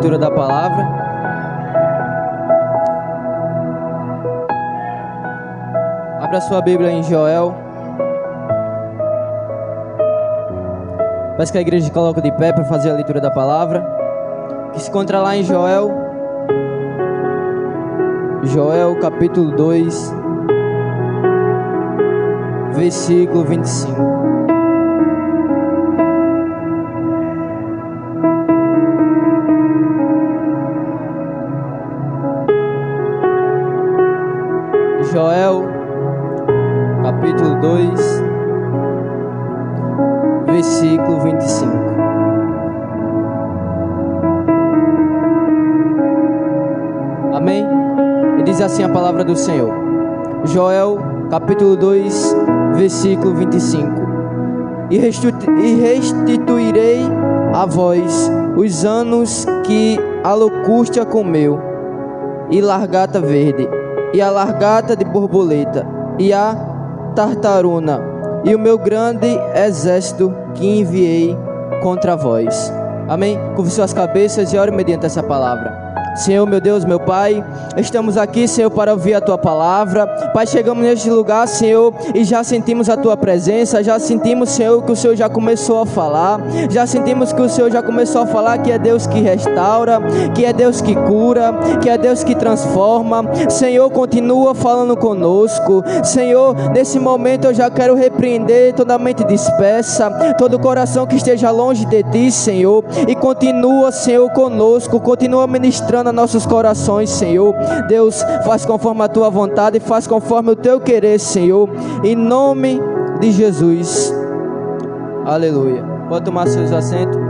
Leitura da palavra. Abra sua Bíblia em Joel. Peço que a igreja coloque de pé para fazer a leitura da palavra, que se encontra lá em Joel capítulo 2, versículo 25. Joel, capítulo 2, versículo 25. Amém? E diz assim a palavra do Senhor. Joel, capítulo 2, versículo 25. E restituirei a vós os anos que a locusta comeu, e largata verde, e a largata de borboleta, e a tartaruna, e o meu grande exército que enviei contra vós. Amém? Curve suas cabeças e ore mediante essa palavra. Senhor, meu Deus, meu Pai, estamos aqui, Senhor, para ouvir a Tua palavra. Pai, chegamos neste lugar, Senhor, e já sentimos a Tua presença, já sentimos, Senhor, que o Senhor já começou a falar, já sentimos que o Senhor já começou a falar que é Deus que restaura, que é Deus que cura, que é Deus que transforma. Senhor, continua falando conosco. Senhor, nesse momento eu já quero repreender toda a mente dispersa, todo o coração que esteja longe de Ti, Senhor, e continua, Senhor, conosco, continua ministrando a nossos corações, Senhor. Deus, faz conforme a Tua vontade e faz conforme o Teu querer, Senhor, em nome de Jesus. Aleluia. Pode tomar seus assentos.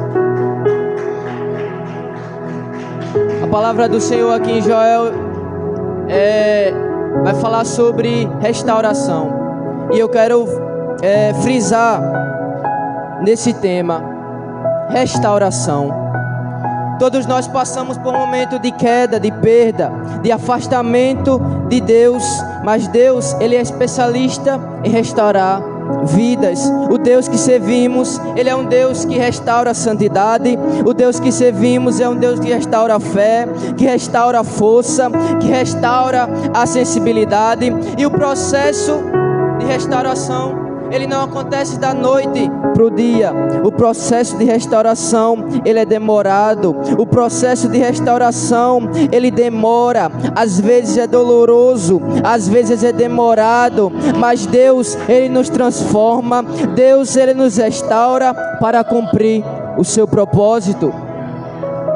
A palavra do Senhor aqui em Joel vai falar sobre restauração, e eu quero frisar nesse tema: restauração. Todos nós passamos por um momento de queda, de perda, de afastamento de Deus, mas Deus, Ele é especialista em restaurar vidas. O Deus que servimos, Ele é um Deus que restaura a santidade. O Deus que servimos é um Deus que restaura a fé, que restaura a força, que restaura a sensibilidade. E o processo de restauração, ele não acontece da noite para o dia. O processo de restauração, ele é demorado. O processo de restauração, ele demora. Às vezes é doloroso, às vezes é demorado, mas Deus, Ele nos transforma. Deus, Ele nos restaura para cumprir o seu propósito.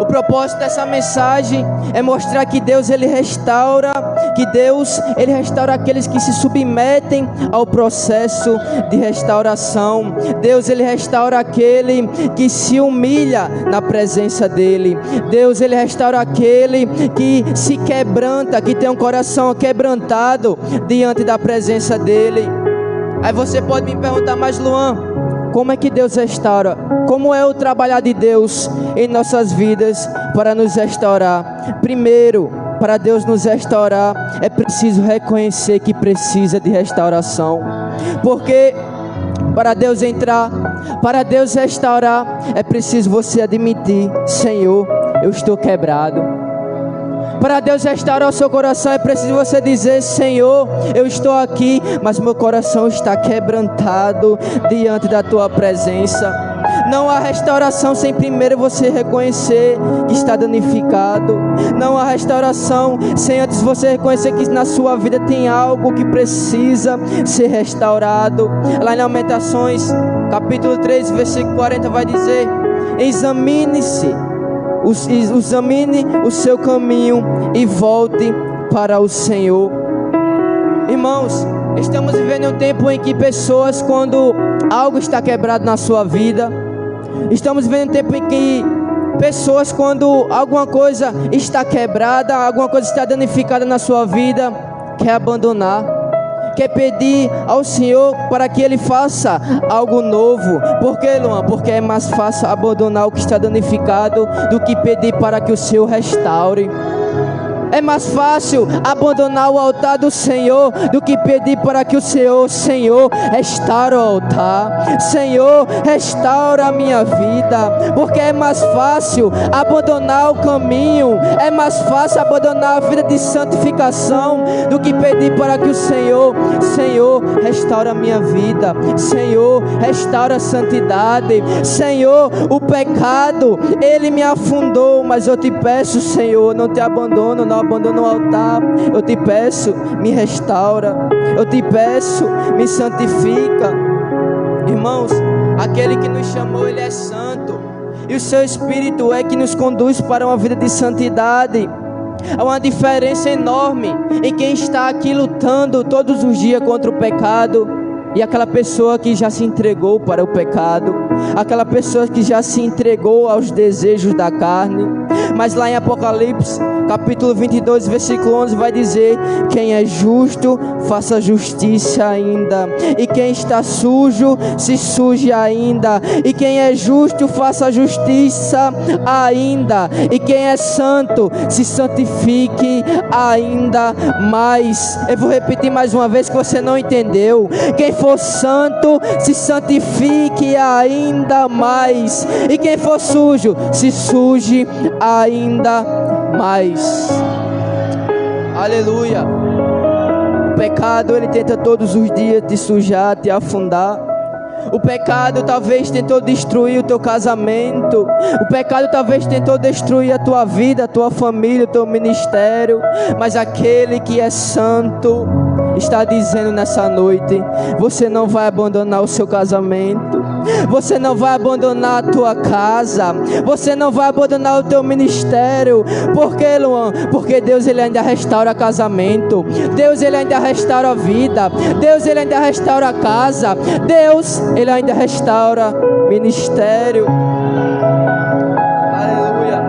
O propósito dessa mensagem é mostrar que Deus, Ele restaura, que Deus, Ele restaura aqueles que se submetem ao processo de restauração. Deus, Ele restaura aquele que se humilha na presença dEle. Deus, Ele restaura aquele que se quebranta, que tem um coração quebrantado diante da presença dEle. Aí você pode me perguntar: mas Luan, como é que Deus restaura? Como é o trabalhar de Deus em nossas vidas para nos restaurar? Primeiro, para Deus nos restaurar, é preciso reconhecer que precisa de restauração. Porque para Deus entrar, para Deus restaurar, é preciso você admitir: Senhor, eu estou quebrado. Para Deus restaurar o seu coração, é preciso você dizer: Senhor, eu estou aqui, mas meu coração está quebrantado diante da Tua presença. Não há restauração sem primeiro você reconhecer que está danificado. Não há restauração sem antes você reconhecer que na sua vida tem algo que precisa ser restaurado. Lá em Lamentações, capítulo 3, versículo 40, vai dizer: examine-se, examine o seu caminho e volte para o Senhor. Irmãos, estamos vivendo um tempo em que pessoas, quando algo está quebrado na sua vida, estamos vivendo um tempo em que pessoas, quando alguma coisa está quebrada, alguma coisa está danificada na sua vida, quer abandonar, quer pedir ao Senhor para que Ele faça algo novo. Por quê, Luan? Porque é mais fácil abandonar o que está danificado do que pedir para que o Senhor restaure. É mais fácil abandonar o altar do Senhor do que pedir para que o Senhor, restaure o altar. Senhor, restaura a minha vida, porque é mais fácil abandonar o caminho, é mais fácil abandonar a vida de santificação do que pedir para que o Senhor, restaura a minha vida. Senhor, restaura a santidade. Senhor, o pecado, ele me afundou, mas eu te peço, Senhor, não te abandono, não abandono o altar. Eu te peço, me restaura. Eu te peço, me santifica. Irmãos, aquele que nos chamou, ele é santo, e o seu Espírito é que nos conduz para uma vida de santidade. Há uma diferença enorme em quem está aqui lutando todos os dias contra o pecado e aquela pessoa que já se entregou para o pecado, aquela pessoa que já se entregou aos desejos da carne. Mas lá em Apocalipse, capítulo 22, versículo 11, vai dizer: quem é justo, faça justiça ainda, e quem está sujo, se suje ainda, e quem é justo, faça justiça ainda, e quem é santo, se santifique ainda mais. Eu vou repetir mais uma vez que você não entendeu. Quem for santo, se santifique ainda mais, e quem for sujo, se suje ainda mais. Aleluia. O pecado, ele tenta todos os dias te sujar, te afundar. O pecado talvez tentou destruir o teu casamento. O pecado talvez tentou destruir a tua vida, a tua família, o teu ministério. Mas aquele que é santo está dizendo nessa noite: você não vai abandonar o seu casamento, você não vai abandonar a tua casa, você não vai abandonar o teu ministério. Por quê, Luan? Porque Deus, ele ainda restaura casamento, Deus, ele ainda restaura a vida, Deus, ele ainda restaura a casa, Deus, ele ainda restaura ministério. Aleluia.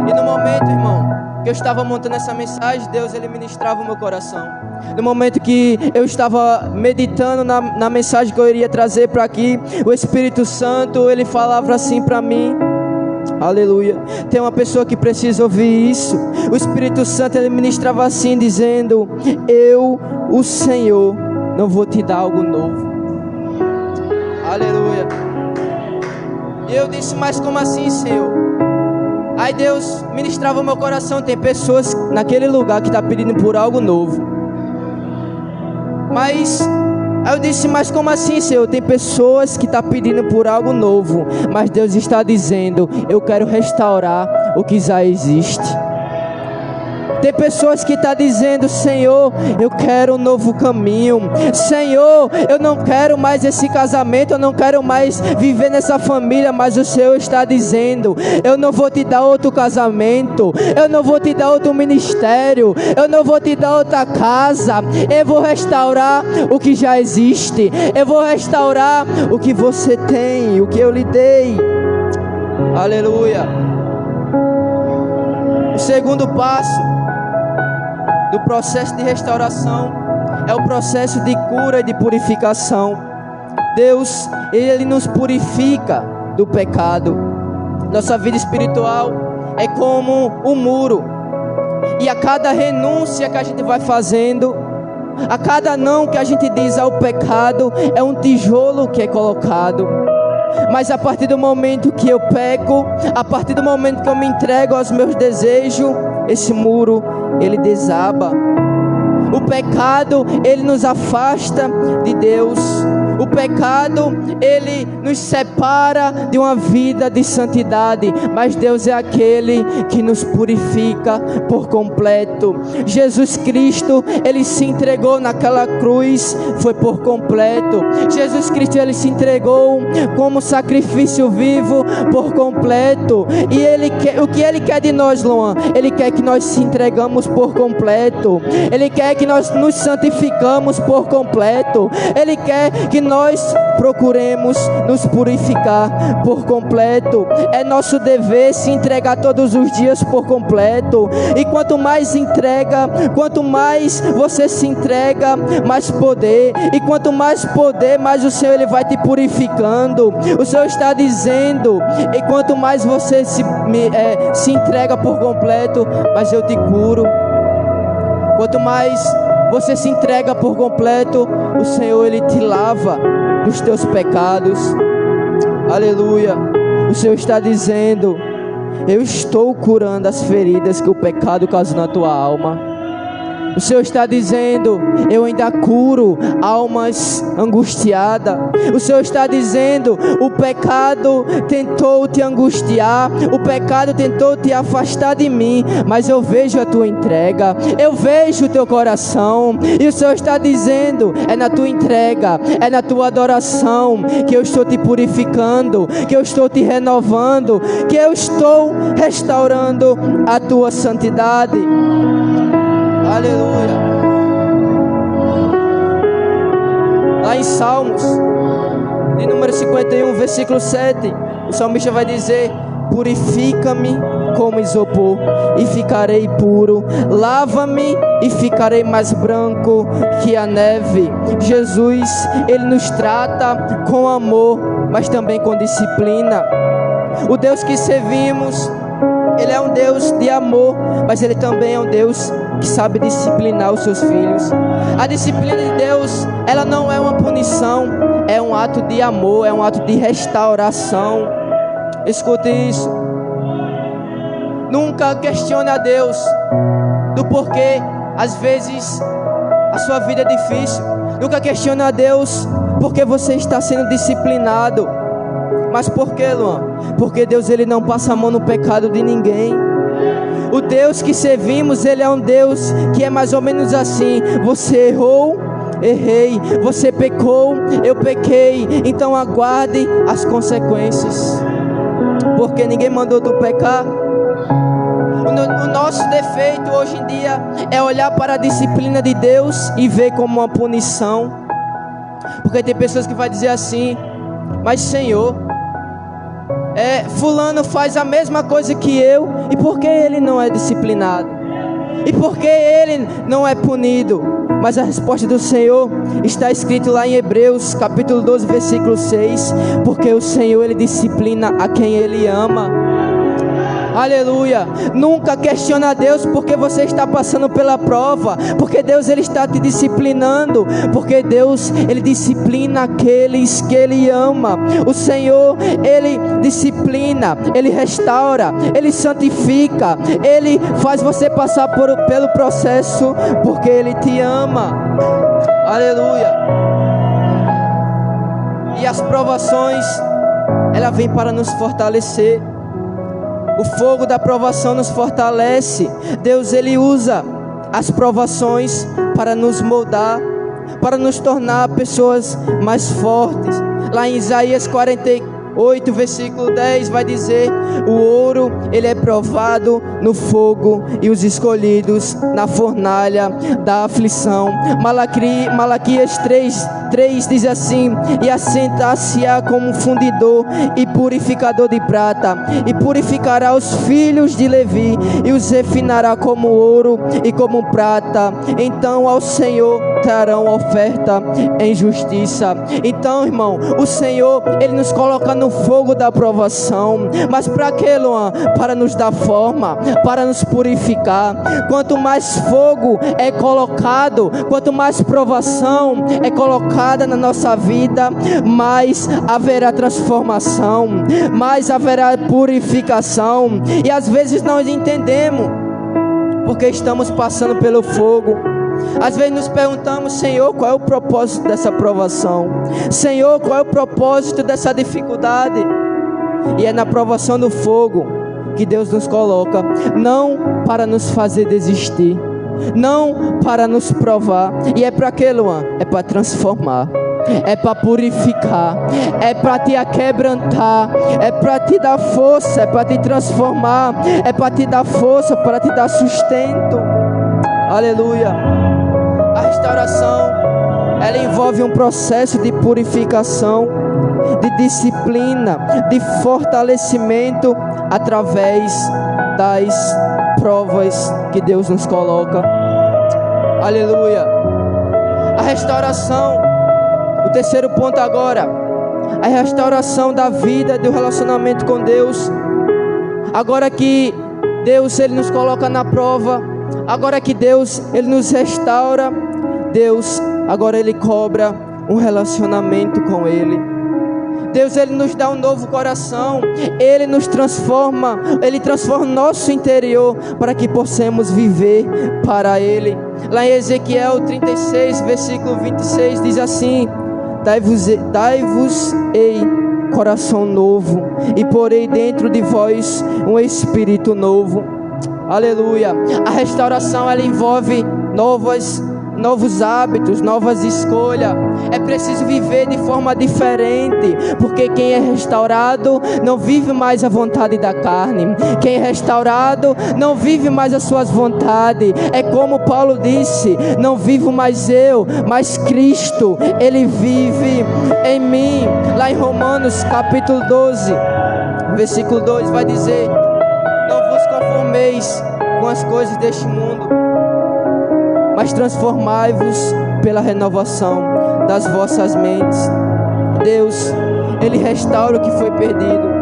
E no momento, irmão, que eu estava montando essa mensagem, Deus, ele ministrava o meu coração. No momento que eu estava meditando na mensagem que eu iria trazer para aqui, o Espírito Santo, ele falava assim para mim: aleluia, tem uma pessoa que precisa ouvir isso. O Espírito Santo, ele ministrava assim, dizendo: eu, o Senhor, não vou te dar algo novo. Aleluia. E eu disse: mas como assim, Senhor? Aí Deus ministrava o meu coração: tem pessoas naquele lugar que estão pedindo por algo novo. Mas aí eu disse: mas como assim, Senhor? Tem pessoas que estão pedindo por algo novo, mas Deus está dizendo: eu quero restaurar o que já existe. Tem pessoas que estão dizendo: Senhor, eu quero um novo caminho. Senhor, eu não quero mais esse casamento, eu não quero mais viver nessa família. Mas o Senhor está dizendo: eu não vou te dar outro casamento, eu não vou te dar outro ministério, eu não vou te dar outra casa. Eu vou restaurar o que já existe, eu vou restaurar o que você tem, o que eu lhe dei. Aleluia. O segundo passo do processo de restauração é o processo de cura e de purificação. Deus, ele nos purifica do pecado. Nossa vida espiritual é como um muro, e a cada renúncia que a gente vai fazendo, a cada não que a gente diz ao pecado, é um tijolo que é colocado. Mas a partir do momento que eu peco, a partir do momento que eu me entrego aos meus desejos, esse muro, ele desaba. O pecado, ele nos afasta de Deus. O pecado, ele nos separa de uma vida de santidade. Mas Deus é aquele que nos purifica por completo. Jesus Cristo, ele se entregou naquela cruz, foi por completo. Jesus Cristo, ele se entregou como sacrifício vivo por completo. E ele quer, o que ele quer de nós, Luan? Ele quer que nós se entregamos por completo. Ele quer que nós nos santificamos por completo. Ele quer que nós procuremos nos purificar por completo. É nosso dever se entregar todos os dias por completo. E quanto mais entrega, quanto mais você se entrega, mais poder. E quanto mais poder, mais o Senhor ele vai te purificando. O Senhor está dizendo: e quanto mais você se entrega por completo, mais eu te curo. Quanto mais você se entrega por completo, o Senhor ele te lava dos teus pecados. Aleluia. O Senhor está dizendo: eu estou curando as feridas que o pecado causou na tua alma. O Senhor está dizendo: eu ainda curo almas angustiadas. O Senhor está dizendo: o pecado tentou te angustiar, o pecado tentou te afastar de mim, mas eu vejo a tua entrega, eu vejo o teu coração. E o Senhor está dizendo: é na tua entrega, é na tua adoração que eu estou te purificando, que eu estou te renovando, que eu estou restaurando a tua santidade. Aleluia. Lá em Salmos, em número 51, versículo 7, o salmista vai dizer: purifica-me como isopor e ficarei puro, lava-me e ficarei mais branco que a neve. Jesus, ele nos trata com amor, mas também com disciplina. O Deus que servimos, ele é um Deus de amor, mas ele também é um Deus que sabe disciplinar os seus filhos. A disciplina de Deus, ela não é uma punição, é um ato de amor, é um ato de restauração. Escute isso. Nunca questione a Deus do porquê às vezes a sua vida é difícil. Nunca questione a Deus porque você está sendo disciplinado. Mas por que, Luan? Porque Deus ele não passa a mão no pecado de ninguém. O Deus que servimos, ele é um Deus que é mais ou menos assim: você errou, errei, você pecou, eu pequei, então aguarde as consequências, porque ninguém mandou tu pecar. O nosso defeito hoje em dia é olhar para a disciplina de Deus e ver como uma punição, porque tem pessoas que vão dizer assim: mas Senhor, fulano faz a mesma coisa que eu, e por que ele não é disciplinado? E por que ele não é punido? Mas a resposta do Senhor está escrito lá em Hebreus capítulo 12, versículo 6: porque o Senhor ele disciplina a quem ele ama. Aleluia. Nunca questione a Deus porque você está passando pela prova, porque Deus ele está te disciplinando, porque Deus ele disciplina aqueles que ele ama. O Senhor ele disciplina, ele restaura, ele santifica, ele faz você passar pelo processo porque ele te ama. Aleluia. E as provações, ela vem para nos fortalecer. O fogo da provação nos fortalece. Deus ele usa as provações para nos moldar, para nos tornar pessoas mais fortes. Lá em Isaías 48, versículo 10 vai dizer: o ouro ele é provado no fogo e os escolhidos na fornalha da aflição. Malaquias 3 diz assim: e assentar-se-á como fundidor e purificador de prata, e purificará os filhos de Levi, e os refinará como ouro e como prata. Então ao Senhor trarão oferta em justiça. Então, irmão, o Senhor ele nos coloca no fogo da provação. Mas para quê, Luan? Para nos dar forma, para nos purificar. Quanto mais fogo é colocado, quanto mais provação é colocada na nossa vida, mais haverá transformação, mais haverá purificação. E às vezes nós entendemos porque estamos passando pelo fogo. Às vezes nos perguntamos: Senhor, qual é o propósito dessa provação? Senhor, qual é o propósito dessa dificuldade? E é na provação do fogo que Deus nos coloca, não para nos fazer desistir, não para nos provar. E é para quê, Luan? É para transformar, é para purificar, é para te aquebrantar, é para te dar força, é para te transformar, é para te dar força, para te dar sustento. Aleluia. A restauração ela envolve um processo de purificação, de disciplina, de fortalecimento através das provas que Deus nos coloca. Aleluia. A restauração, o terceiro ponto agora, a restauração da vida, do relacionamento com Deus. Agora que Deus, Ele nos coloca na prova, agora que Deus, Ele nos restaura, Deus, agora Ele cobra um relacionamento com Ele. Deus, Ele nos dá um novo coração, Ele nos transforma, Ele transforma o nosso interior para que possamos viver para Ele. Lá em Ezequiel 36, versículo 26, diz assim: Dai-vos-ei coração novo, e porei dentro de vós um espírito novo. Aleluia. A restauração, ela envolve novos hábitos, novas escolhas. É preciso viver de forma diferente, porque quem é restaurado não vive mais a vontade da carne. Quem é restaurado não vive mais as suas vontades. É como Paulo disse: não vivo mais eu, mas Cristo, Ele vive em mim. Lá em Romanos capítulo 12, versículo 2 vai dizer: não vos conformeis com as coisas deste mundo, mas transformai-vos pela renovação das vossas mentes. Deus, Ele restaura o que foi perdido.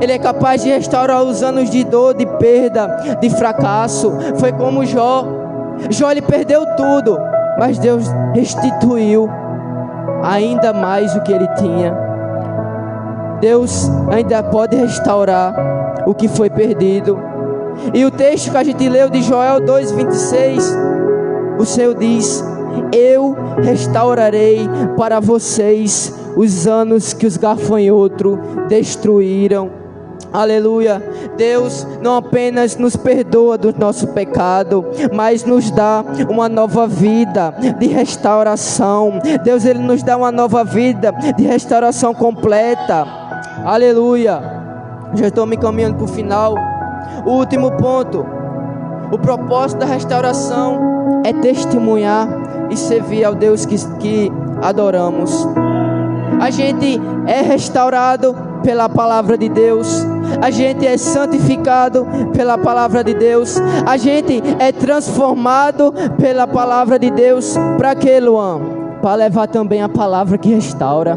Ele é capaz de restaurar os anos de dor, de perda, de fracasso. Foi como Jó. Jó, ele perdeu tudo, mas Deus restituiu ainda mais o que ele tinha. Deus ainda pode restaurar o que foi perdido. E o texto que a gente leu de Joel 2:26, o Senhor diz: eu restaurarei para vocês os anos que os gafanhotos destruíram. Aleluia. Deus não apenas nos perdoa do nosso pecado, mas nos dá uma nova vida de restauração. Deus, Ele nos dá uma nova vida de restauração completa. Aleluia. Já estou me caminhando para o final. O último ponto: o propósito da restauração é testemunhar e servir ao Deus que adoramos. A gente é restaurado pela palavra de Deus, a gente é santificado pela palavra de Deus, a gente é transformado pela palavra de Deus. Para quê, Luan? Para levar também a palavra que restaura,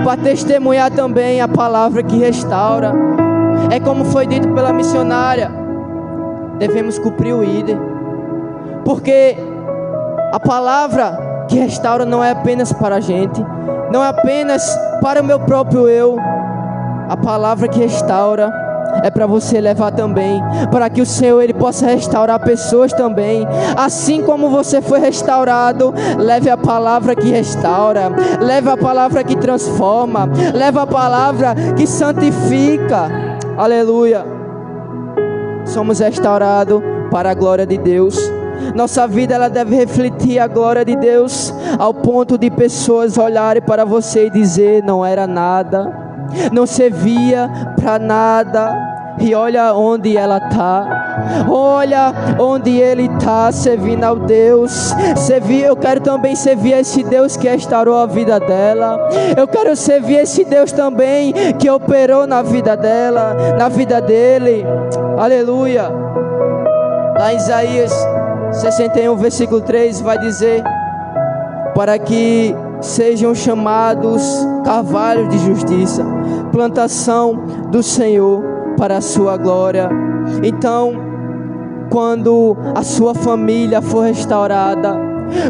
para testemunhar também a palavra que restaura. É como foi dito pela missionária: devemos cumprir o ID, porque a palavra que restaura não é apenas para a gente, não é apenas para o meu próprio eu. A palavra que restaura é para você levar também, para que o Senhor, Ele possa restaurar pessoas também. Assim como você foi restaurado, leve a palavra que restaura, leve a palavra que transforma, leve a palavra que santifica. Aleluia. Somos restaurados para a glória de Deus. Nossa vida, ela deve refletir a glória de Deus, ao ponto de pessoas olharem para você e dizer: não era nada, não servia para nada, e olha onde ela está, olha onde ele está, servindo ao Deus. Eu quero também servir esse Deus que restaurou a vida dela. Eu quero servir esse Deus também que operou na vida dela, na vida dele. Aleluia. Lá em Isaías 61, versículo 3 vai dizer: para que sejam chamados carvalhos de justiça, plantação do Senhor para a sua glória. Então, quando a sua família for restaurada,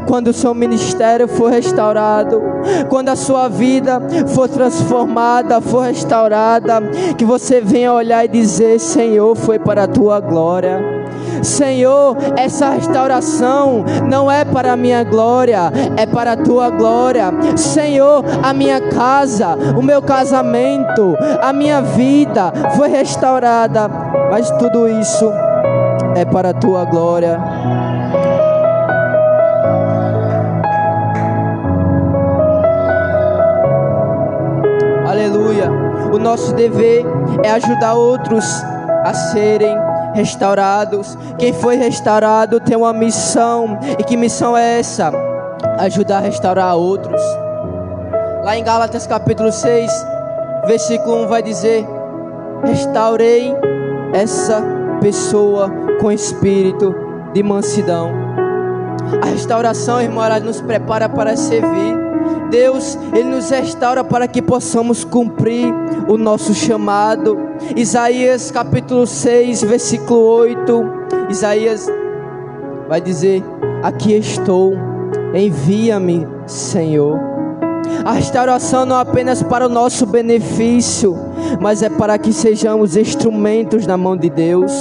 quando o seu ministério for restaurado, quando a sua vida for transformada, for restaurada, que você venha olhar e dizer: Senhor, foi para a tua glória. Senhor, essa restauração não é para a minha glória, é para a tua glória. Senhor, a minha casa, o meu casamento, a minha vida foi restaurada, mas tudo isso é para a tua glória. Aleluia. O nosso dever é ajudar outros a serem restaurados. Quem foi restaurado tem uma missão. E que missão é essa? ajudar a restaurar outros. Lá em Gálatas capítulo 6, versículo 1 vai dizer: restaurei essa pessoa com espírito de mansidão. A restauração, irmão, ela nos prepara para servir. Deus, Ele nos restaura para que possamos cumprir o nosso chamado. Isaías capítulo 6, versículo 8, Isaías vai dizer: aqui estou, envia-me, Senhor. A restauração não é apenas para o nosso benefício, mas é para que sejamos instrumentos na mão de Deus.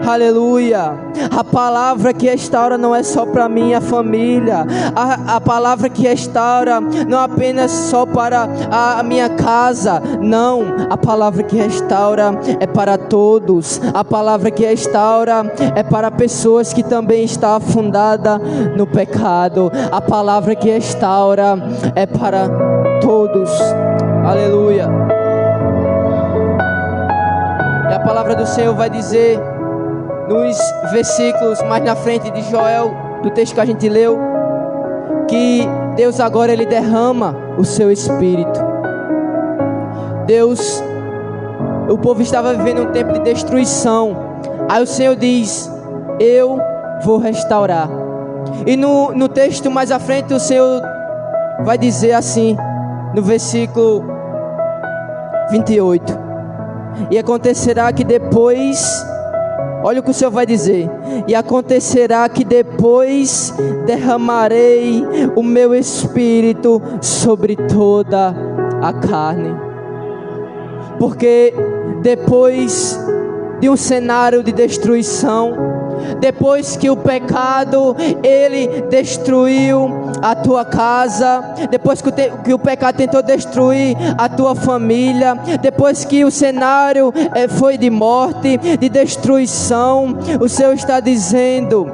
Aleluia. A palavra que restaura não é só para minha família. A palavra que restaura não é apenas só para a minha casa. Não, a palavra que restaura é para todos. A palavra que restaura é para pessoas que também estão afundadas no pecado. A palavra que restaura é para todos. Aleluia. E a palavra do Senhor vai dizer nos versículos mais na frente de Joel, do texto que a gente leu, que Deus agora Ele derrama o seu Espírito. Deus, o povo estava vivendo um tempo de destruição. Aí o Senhor diz: eu vou restaurar. E no texto mais à frente o Senhor vai dizer assim, no versículo 28: e acontecerá que depois... olha o que o Senhor vai dizer: e acontecerá que depois derramarei o meu espírito sobre toda a carne. Porque depois de um cenário de destruição, depois que o pecado ele destruiu a tua casa, depois que o pecado tentou destruir a tua família, depois que o cenário foi de morte, de destruição, o Senhor está dizendo: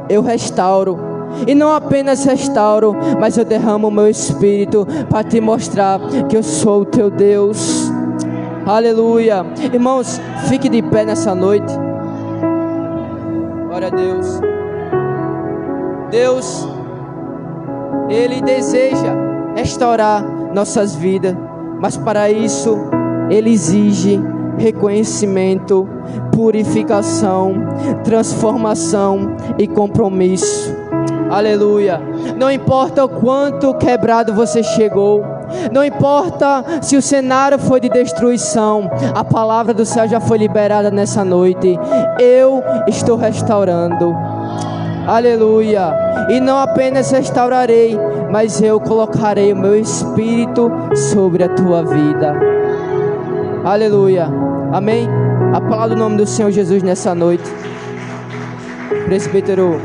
eu restauro. E não apenas restauro, mas eu derramo o meu espírito para te mostrar que eu sou o teu Deus. Aleluia. Irmãos, fique de pé nessa noite. Glória a Deus. Deus, Ele deseja restaurar nossas vidas, mas para isso Ele exige reconhecimento, purificação, transformação e compromisso. Aleluia. Não importa o quanto quebrado você chegou, não importa se o cenário foi de destruição, a palavra do céu já foi liberada nessa noite: eu estou restaurando. Aleluia. E não apenas restaurarei, mas eu colocarei o meu espírito sobre a tua vida. Aleluia. Amém. A palavra do nome do Senhor Jesus nessa noite. Presbítero